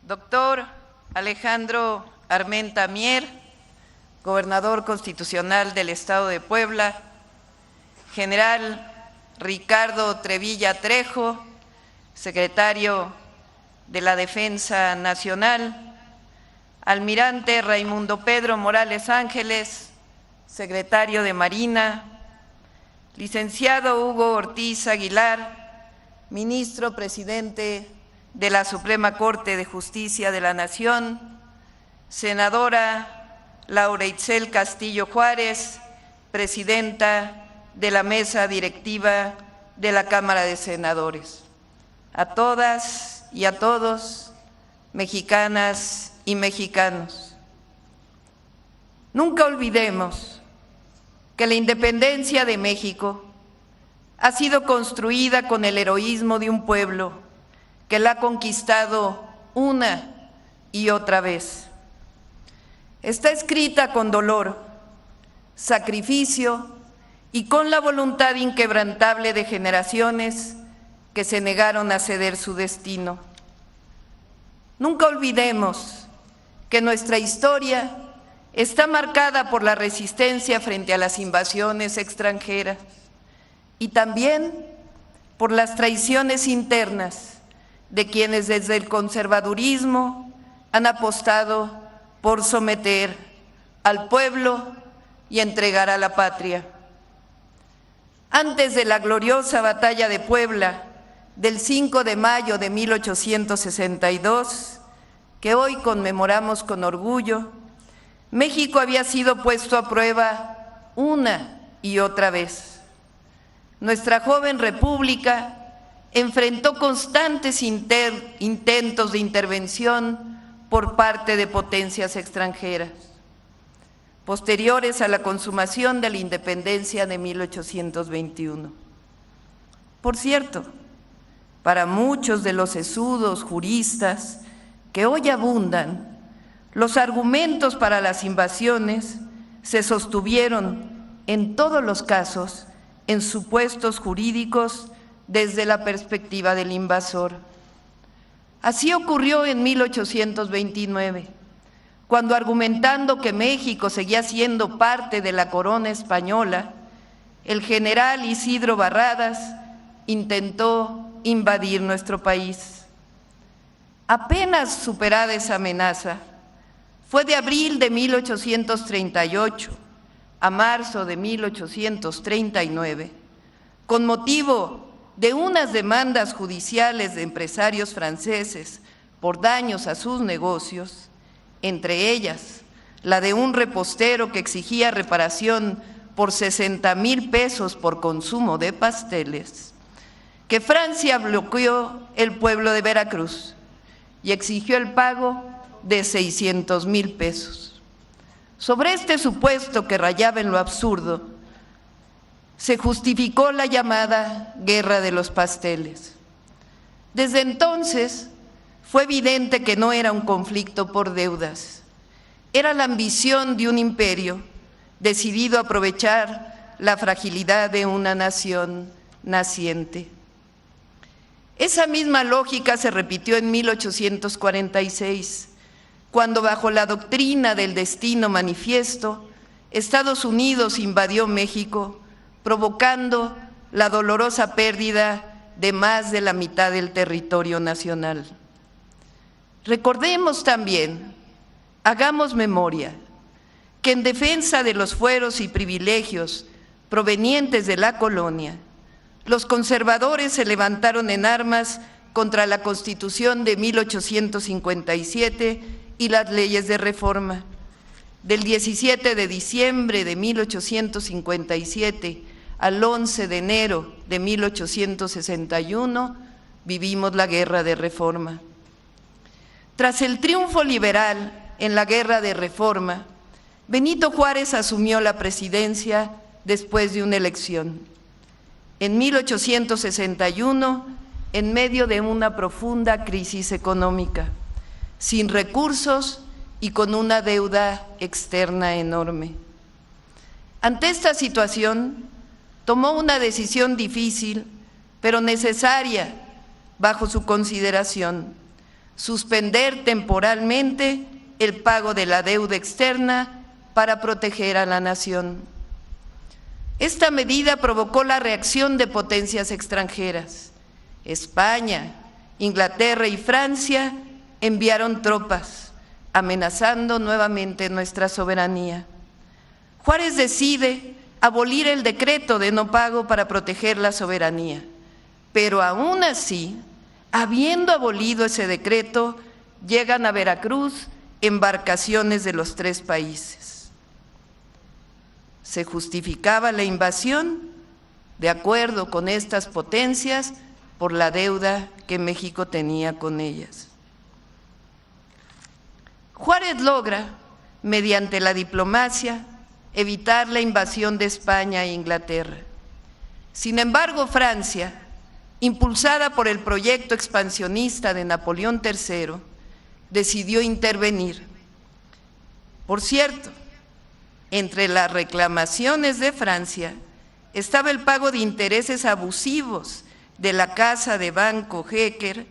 Doctor Alejandro Armenta Mier, gobernador constitucional del Estado de Puebla, General Ricardo Trevilla Trejo, secretario de la Defensa Nacional, Almirante Raimundo Pedro Morales Ángeles, secretario de Marina, licenciado Hugo Ortiz Aguilar, ministro presidente de la Suprema Corte de Justicia de la Nación, senadora Laura Itzel Castillo Juárez, presidenta de la mesa directiva de la Cámara de Senadores. A todas y a todos, mexicanas y mexicanos, nunca olvidemos que la independencia de México ha sido construida con el heroísmo de un pueblo que la ha conquistado una y otra vez. Está escrita con dolor, sacrificio y con la voluntad inquebrantable de generaciones que se negaron a ceder su destino. Nunca olvidemos que nuestra historia está marcada por la resistencia frente a las invasiones extranjeras y también por las traiciones internas de quienes desde el conservadurismo han apostado por someter al pueblo y entregar a la patria. Antes de la gloriosa batalla de Puebla del 5 de mayo de 1862, que hoy conmemoramos con orgullo, México había sido puesto a prueba una y otra vez. Nuestra joven república enfrentó constantes intentos de intervención por parte de potencias extranjeras, posteriores a la consumación de la independencia de 1821. Por cierto, para muchos de los sesudos juristas que hoy abundan, los argumentos para las invasiones se sostuvieron en todos los casos en supuestos jurídicos desde la perspectiva del invasor. Así ocurrió en 1829, cuando argumentando que México seguía siendo parte de la corona española, el general Isidro Barradas intentó invadir nuestro país. Apenas superada esa amenaza, fue de abril de 1838 a marzo de 1839, con motivo de unas demandas judiciales de empresarios franceses por daños a sus negocios, entre ellas la de un repostero que exigía reparación por 60,000 pesos por consumo de pasteles, que Francia bloqueó el pueblo de Veracruz y exigió el pago de 600,000 pesos. Sobre este supuesto que rayaba en lo absurdo, se justificó la llamada Guerra de los Pasteles. Desde entonces fue evidente que no era un conflicto por deudas, era la ambición de un imperio decidido a aprovechar la fragilidad de una nación naciente. Esa misma lógica se repitió en 1846, cuando bajo la doctrina del destino manifiesto, Estados Unidos invadió México, provocando la dolorosa pérdida de más de la mitad del territorio nacional. Recordemos también, hagamos memoria, que en defensa de los fueros y privilegios provenientes de la colonia, los conservadores se levantaron en armas contra la Constitución de 1857 y las leyes de reforma. Del 17 de diciembre de 1857 al 11 de enero de 1861 vivimos la Guerra de Reforma. Tras el triunfo liberal en la Guerra de Reforma, Benito Juárez asumió la presidencia después de una elección. En 1861, en medio de una profunda crisis económica, sin recursos y con una deuda externa enorme. Ante esta situación, tomó una decisión difícil, pero necesaria bajo su consideración, suspender temporalmente el pago de la deuda externa para proteger a la nación. Esta medida provocó la reacción de potencias extranjeras. España, Inglaterra y Francia enviaron tropas, amenazando nuevamente nuestra soberanía. Juárez decide abolir el decreto de no pago para proteger la soberanía, pero aún así, habiendo abolido ese decreto, llegan a Veracruz embarcaciones de los 3 países. Se justificaba la invasión, de acuerdo con estas potencias, por la deuda que México tenía con ellas. Juárez logra, mediante la diplomacia, evitar la invasión de España e Inglaterra. Sin embargo, Francia, impulsada por el proyecto expansionista de Napoleón III, decidió intervenir. Por cierto, entre las reclamaciones de Francia estaba el pago de intereses abusivos de la casa de banco Hecker,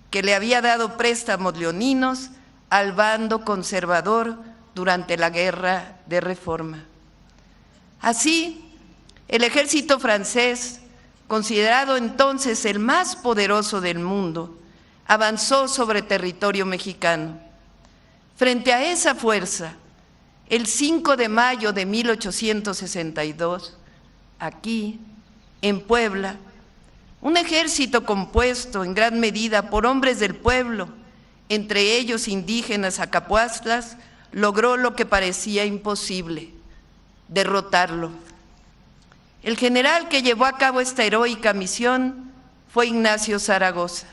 que le había dado préstamos leoninos al bando conservador durante la Guerra de Reforma. Así, el ejército francés, considerado entonces el más poderoso del mundo, avanzó sobre territorio mexicano. Frente a esa fuerza, el 5 de mayo de 1862, aquí, en Puebla, un ejército compuesto en gran medida por hombres del pueblo, entre ellos indígenas acapuastlas, logró lo que parecía imposible: derrotarlo. El general que llevó a cabo esta heroica misión fue Ignacio Zaragoza.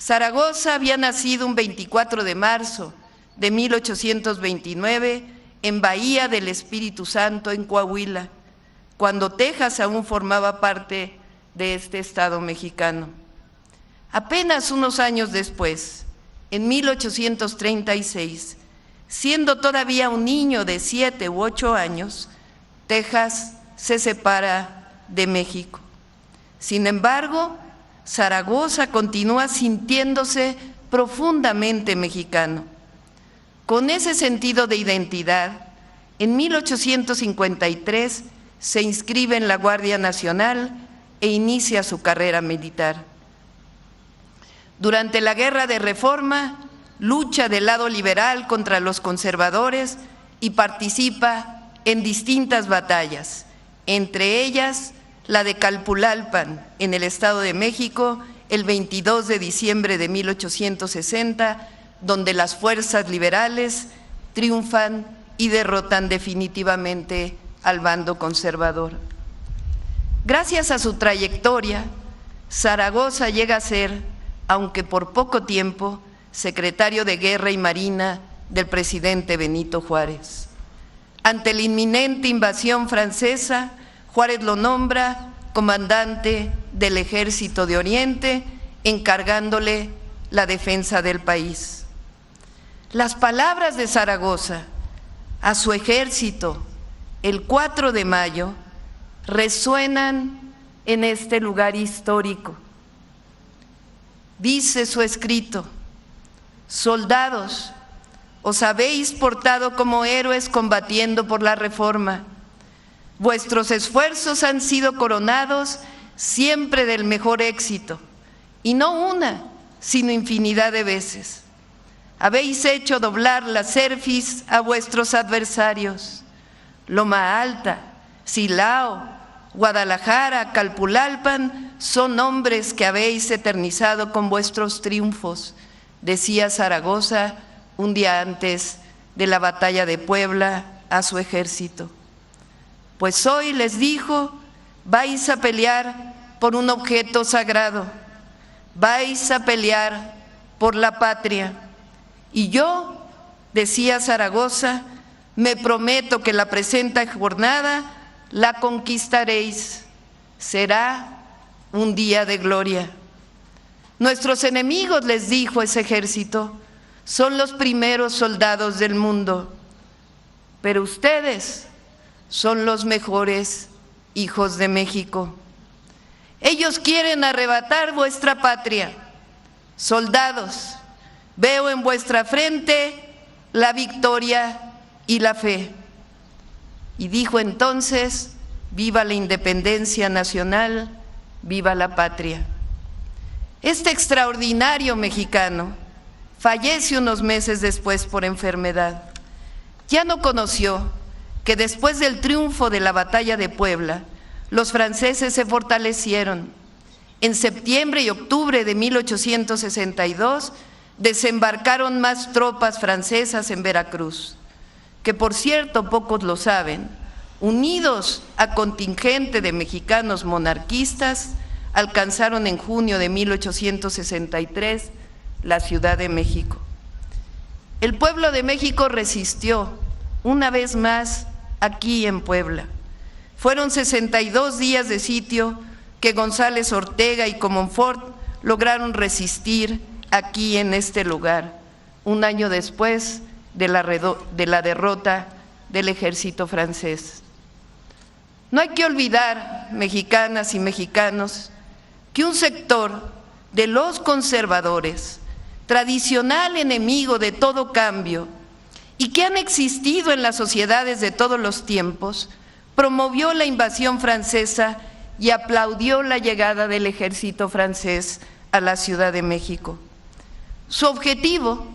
Zaragoza había nacido un 24 de marzo de 1829 en Bahía del Espíritu Santo, en Coahuila, cuando Texas aún formaba parte de este estado mexicano. Apenas unos años después, en 1836, siendo todavía un niño de 7 u 8 años, Texas se separa de México. Sin embargo, Zaragoza continúa sintiéndose profundamente mexicano. Con ese sentido de identidad, en 1853 se inscribe en la Guardia Nacional e inicia su carrera militar. Durante la Guerra de Reforma, lucha del lado liberal contra los conservadores y participa en distintas batallas, entre ellas la de Calpulalpan, en el Estado de México, el 22 de diciembre de 1860, donde las fuerzas liberales triunfan y derrotan definitivamente al bando conservador. Gracias a su trayectoria, Zaragoza llega a ser, aunque por poco tiempo, secretario de Guerra y Marina del presidente Benito Juárez. Ante la inminente invasión francesa, Juárez lo nombra comandante del Ejército de Oriente, encargándole la defensa del país. Las palabras de Zaragoza a su ejército el 4 de mayo resuenan en este lugar histórico. Dice su escrito: soldados, os habéis portado como héroes combatiendo por la Reforma. Vuestros esfuerzos han sido coronados siempre del mejor éxito, y no una, sino infinidad de veces. Habéis hecho doblar la cerviz a vuestros adversarios. Loma Alta, Silao, Guadalajara, Calpulalpan son nombres que habéis eternizado con vuestros triunfos, decía Zaragoza un día antes de la batalla de Puebla a su ejército. Pues hoy, les dijo, vais a pelear por un objeto sagrado, vais a pelear por la patria. Y yo, decía Zaragoza, me prometo que la presente jornada la conquistaréis. Será un día de gloria. Nuestros enemigos, les dijo ese ejército, son los primeros soldados del mundo, pero ustedes son los mejores hijos de México. Ellos quieren arrebatar vuestra patria. Soldados, Veo en vuestra frente la victoria y la fe. Y dijo entonces: viva la independencia nacional, viva la patria. Este extraordinario mexicano fallece unos meses después por enfermedad. Ya no conoció que después del triunfo de la batalla de Puebla, los franceses se fortalecieron. En septiembre y octubre de 1862 desembarcaron más tropas francesas en Veracruz, que por cierto pocos lo saben, unidos a contingente de mexicanos monarquistas, alcanzaron en junio de 1863 la Ciudad de México. El pueblo de México resistió una vez más aquí en Puebla. Fueron 62 días de sitio que González Ortega y Comonfort lograron resistir aquí en este lugar, un año después de la derrota del ejército francés. No hay que olvidar, mexicanas y mexicanos, que un sector de los conservadores, tradicional enemigo de todo cambio y que han existido en las sociedades de todos los tiempos, promovió la invasión francesa y aplaudió la llegada del ejército francés a la Ciudad de México. Su objetivo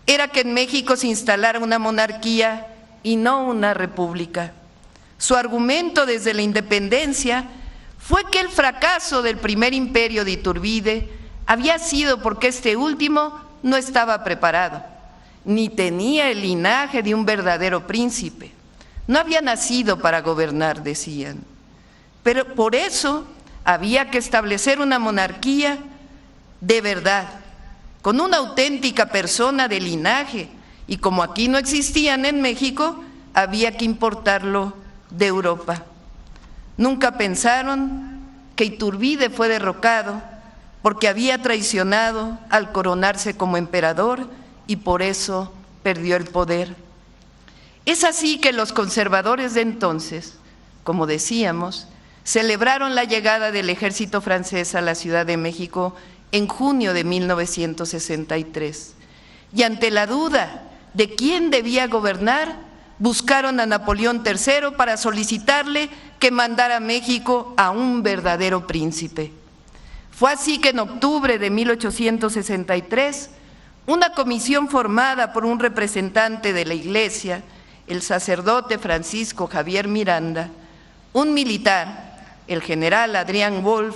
era que en México se instalara una monarquía y no una república. Su argumento desde la independencia fue que el fracaso del primer imperio de Iturbide había sido porque este último no estaba preparado, ni tenía el linaje de un verdadero príncipe. No había nacido para gobernar, decían. Pero por eso había que establecer una monarquía de verdad, con una auténtica persona de linaje, y como aquí no existían en México, había que importarlo de Europa. Nunca pensaron que Iturbide fue derrocado porque había traicionado al coronarse como emperador y por eso perdió el poder. Es así que los conservadores de entonces, como decíamos, celebraron la llegada del ejército francés a la Ciudad de México en junio de 1963. Y ante la duda de quién debía gobernar, buscaron a Napoleón III para solicitarle que mandara a México a un verdadero príncipe. Fue así que en octubre de 1863, una comisión formada por un representante de la Iglesia, el sacerdote Francisco Javier Miranda, un militar, el general Adrián Wolf,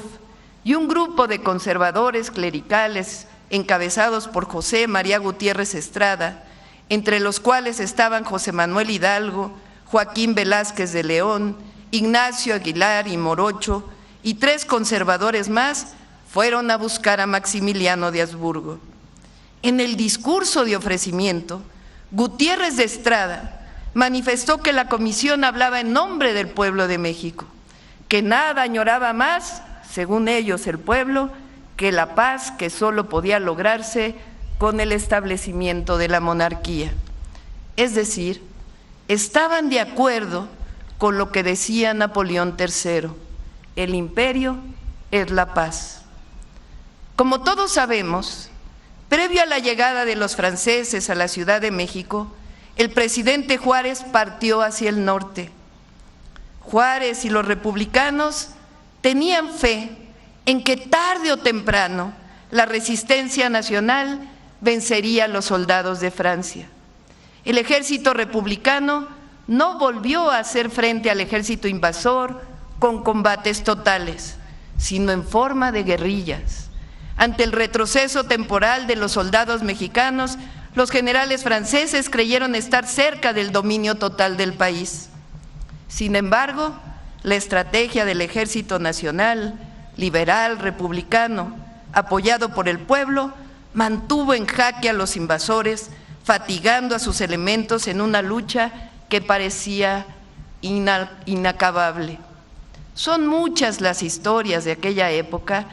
y un grupo de conservadores clericales encabezados por José María Gutiérrez Estrada, entre los cuales estaban José Manuel Hidalgo, Joaquín Velázquez de León, Ignacio Aguilar y Morocho, y 3 conservadores más, fueron a buscar a Maximiliano de Habsburgo. En el discurso de ofrecimiento, Gutiérrez de Estrada manifestó que la comisión hablaba en nombre del pueblo de México, que nada añoraba más, según ellos el pueblo, que la paz que solo podía lograrse con el establecimiento de la monarquía. Es decir, estaban de acuerdo con lo que decía Napoleón III: el imperio es la paz. Como todos sabemos, previo a la llegada de los franceses a la Ciudad de México, el presidente Juárez partió hacia el norte. Juárez y los republicanos tenían fe en que tarde o temprano la resistencia nacional vencería a los soldados de Francia. El ejército republicano no volvió a hacer frente al ejército invasor con combates totales, sino en forma de guerrillas. Ante el retroceso temporal de los soldados mexicanos, los generales franceses creyeron estar cerca del dominio total del país. Sin embargo, la estrategia del Ejército Nacional, liberal, republicano, apoyado por el pueblo, mantuvo en jaque a los invasores, fatigando a sus elementos en una lucha que parecía inacabable. Son muchas las historias de aquella época,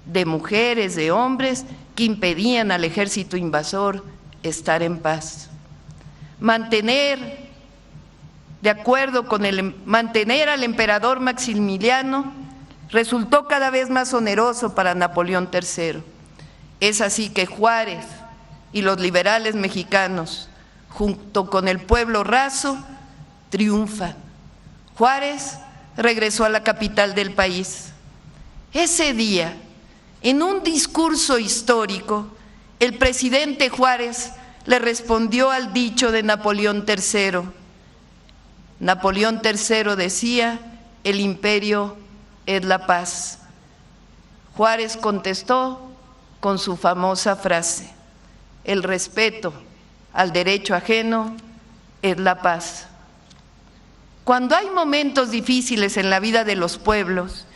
de mujeres, de hombres, que impedían al ejército invasor estar en paz. Mantener al emperador Maximiliano resultó cada vez más oneroso para Napoleón III. Es así que Juárez, y los liberales mexicanos, junto con el pueblo raso, triunfan. Juárez regresó a la capital del país. Ese día, en un discurso histórico, el presidente Juárez le respondió al dicho de Napoleón III. Napoleón III decía: el imperio es la paz. Juárez contestó con su famosa frase: el respeto al derecho ajeno es la paz. Cuando hay momentos difíciles en la vida de los pueblos,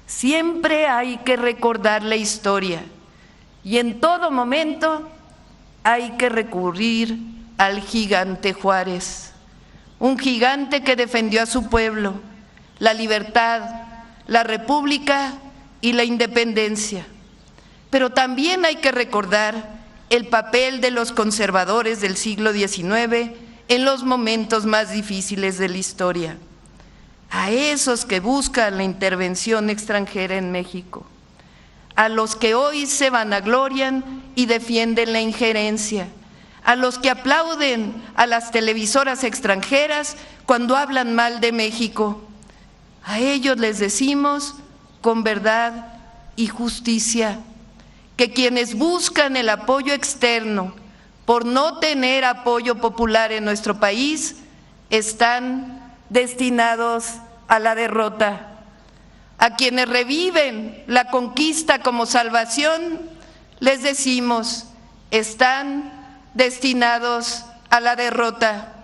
siempre hay que recordar la historia y en todo momento hay que recurrir al gigante Juárez, un gigante que defendió a su pueblo, la libertad, la república y la independencia. Pero también hay que recordar el papel de los conservadores del siglo XIX en los momentos más difíciles de la historia, a esos que buscan la intervención extranjera en México, a los que hoy se vanaglorian y defienden la injerencia, a los que aplauden a las televisoras extranjeras cuando hablan mal de México. A ellos les decimos con verdad y justicia que quienes buscan el apoyo externo por no tener apoyo popular en nuestro país están destinados a la derrota. A quienes reviven la conquista como salvación, les decimos, están destinados a la derrota.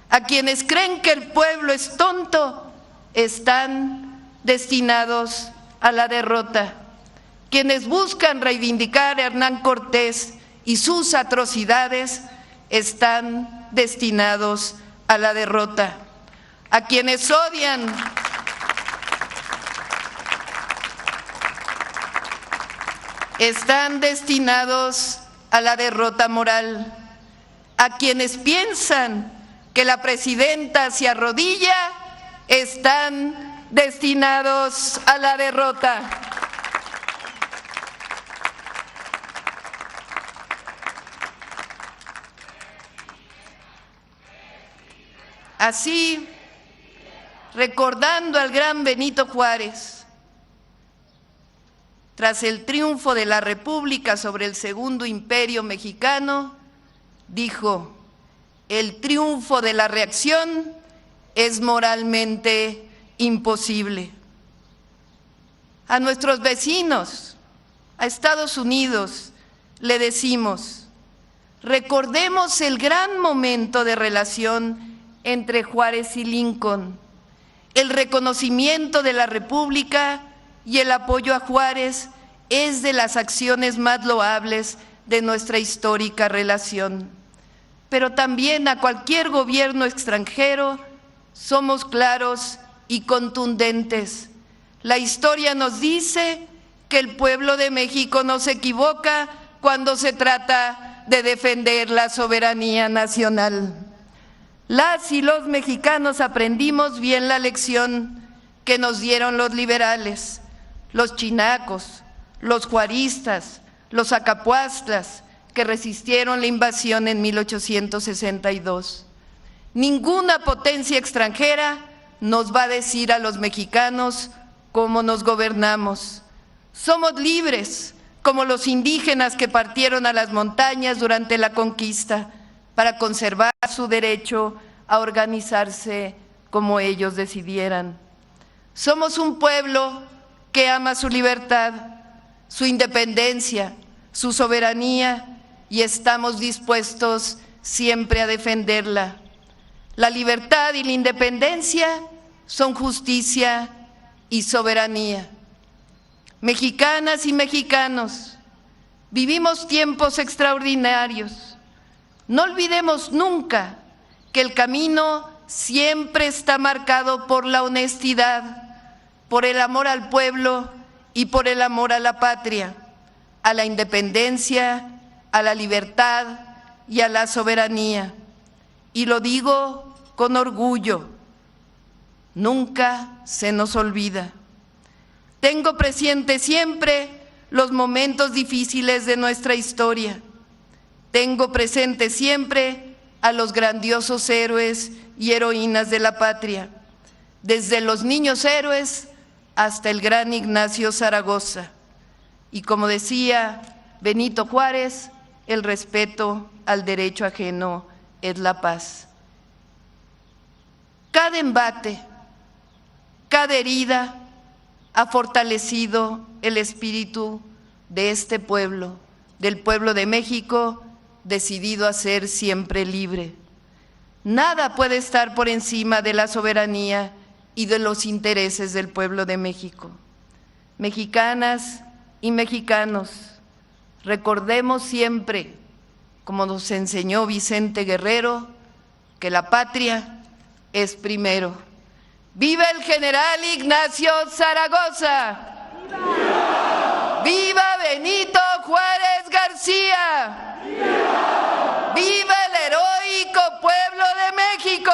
A quienes creen que el pueblo es tonto, están destinados a la derrota. Quienes buscan reivindicar a Hernán Cortés y sus atrocidades, están destinados a la derrota. A quienes odian están destinados a la derrota moral. A quienes piensan que la presidenta se arrodilla, están destinados a la derrota. Así, recordando al gran Benito Juárez, tras el triunfo de la República sobre el Segundo Imperio Mexicano, dijo: el triunfo de la reacción es moralmente imposible. A nuestros vecinos, a Estados Unidos, le decimos: recordemos el gran momento de relación entre Juárez y Lincoln, el reconocimiento de la República y el apoyo a Juárez es de las acciones más loables de nuestra histórica relación. Pero también a cualquier gobierno extranjero somos claros y contundentes. La historia nos dice que el pueblo de México no se equivoca cuando se trata de defender la soberanía nacional. Las y los mexicanos aprendimos bien la lección que nos dieron los liberales, los chinacos, los juaristas, los acapuastlas, que resistieron la invasión en 1862. Ninguna potencia extranjera nos va a decir a los mexicanos cómo nos gobernamos. Somos libres, como los indígenas que partieron a las montañas durante la conquista para conservar su derecho a organizarse como ellos decidieran. Somos un pueblo que ama su libertad, su independencia, su soberanía y estamos dispuestos siempre a defenderla. La libertad y la independencia son justicia y soberanía. Mexicanas y mexicanos, vivimos tiempos extraordinarios. No olvidemos nunca que el camino siempre está marcado por la honestidad, por el amor al pueblo y por el amor a la patria, a la independencia, a la libertad y a la soberanía. Y lo digo con orgullo, nunca se nos olvida. Tengo presente siempre los momentos difíciles de nuestra historia. tengo presente siempre a los grandiosos héroes y heroínas de la patria, desde los niños héroes hasta el gran Ignacio Zaragoza. Y como decía Benito Juárez, el respeto al derecho ajeno es la paz. Cada embate, cada herida ha fortalecido el espíritu de este pueblo, del pueblo de México, decidido a ser siempre libre. Nada puede estar por encima de la soberanía y de los intereses del pueblo de México. Mexicanas y mexicanos, recordemos siempre, como nos enseñó Vicente Guerrero, que la patria es primero. ¡Viva el general Ignacio Zaragoza! ¡Viva! ¡Viva Benito Juárez García! ¡Viva! ¡Viva el heroico pueblo de México!